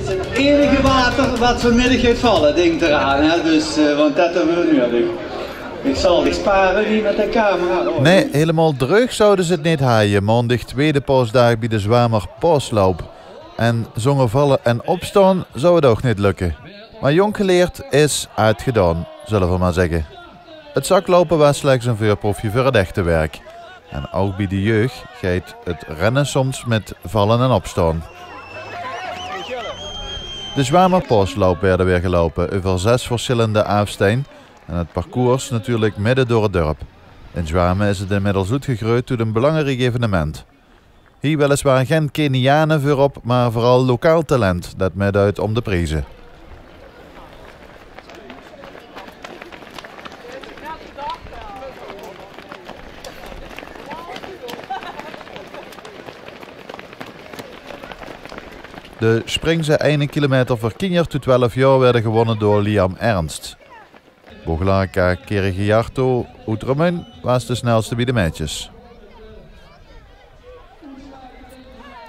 is het enige water wat vanmiddag gaat vallen, denk eraan. Hè? Dus, want dat hebben we nodig. Ik zal die sparen niet met de camera. Oh. Nee, helemaal droog zouden ze het niet haaien. Maandag tweede paasdag bij de Zwamer paasloop. En zonder vallen en opstaan zou het ook niet lukken. Maar jong geleerd is uitgedaan, zullen we maar zeggen. Het zaklopen was slechts een voorproefje voor het echte werk. En ook bij de jeugd gaat het rennen soms met vallen en opstaan. De Zwamer paasloop werden weer gelopen over 6 verschillende afstanden. En het parcours natuurlijk midden door het dorp. In Zwamen is het inmiddels uitgegroeid tot een belangrijk evenement. Hier weliswaar geen Kenianen voorop, maar vooral lokaal talent dat meeduidt om de prijzen. De Springse 1 kilometer voor 10 tot 12 jaar werden gewonnen door Liam Ernst. Bogelarka Kerigiarto Oetromun was de snelste bij de meisjes.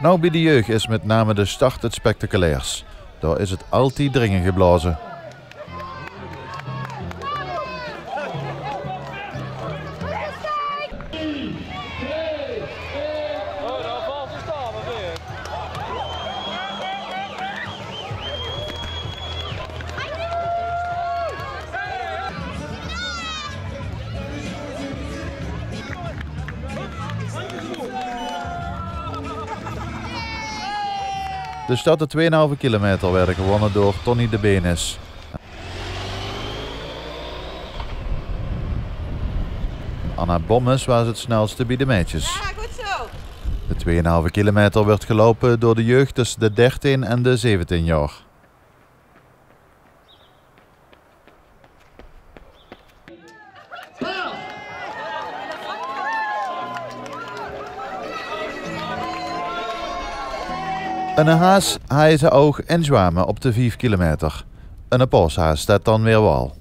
Nou, bij de jeugd is met name de start het spectaculaires. Daar is het altijd dringen geblazen. De stad de 2,5 kilometer werden gewonnen door Tony de Benis. Anna Bommes was het snelste bij de meisjes. Ja, goed zo. De 2,5 kilometer werd gelopen door de jeugd tussen de 13 en de 17 jaar. Een haas haaien ze ook in Zwamen op de 5 kilometer. Een paashaas staat dan weer wal.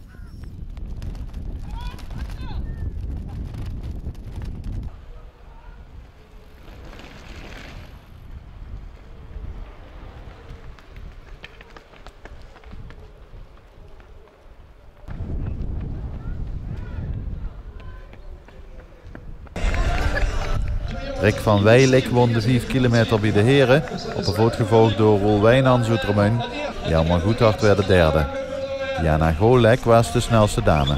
Rick van Weilik won de 5 kilometer bij de heren, op een voet gevolgd door Roel Wijnands Oetermuin. Jelmer Goedhart werd de derde. Jana Golek was de snelste dame.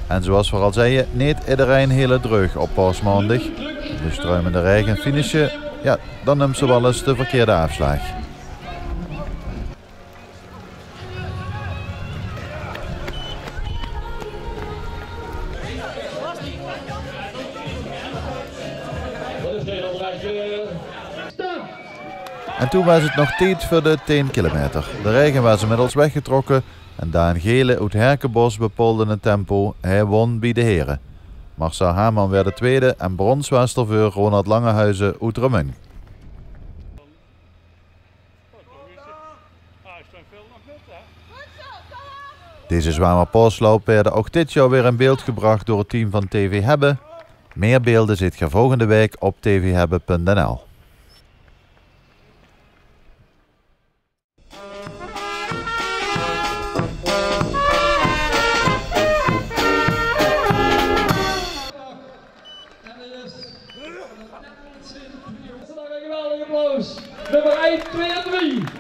En zoals we al zeiden, niet iedereen hele dreug op paasmaandag. De struimende regen finishen, ja, dan neemt ze wel eens de verkeerde afslag. En toen was het nog tijd voor de 10 kilometer. De regen was inmiddels weggetrokken en Daan Gele uit Herkenbos bepaalde het tempo. Hij won bij de heren. Marcel Haman werd de tweede en brons was er voor Ronald Langehuizen uit Romun. Deze Zwamer paasloop werden ook dit jaar weer in beeld gebracht door het team van TV Hebbe. Meer beelden zit je volgende week op tvhebbe.nl. Nummer 1, 2 en 3.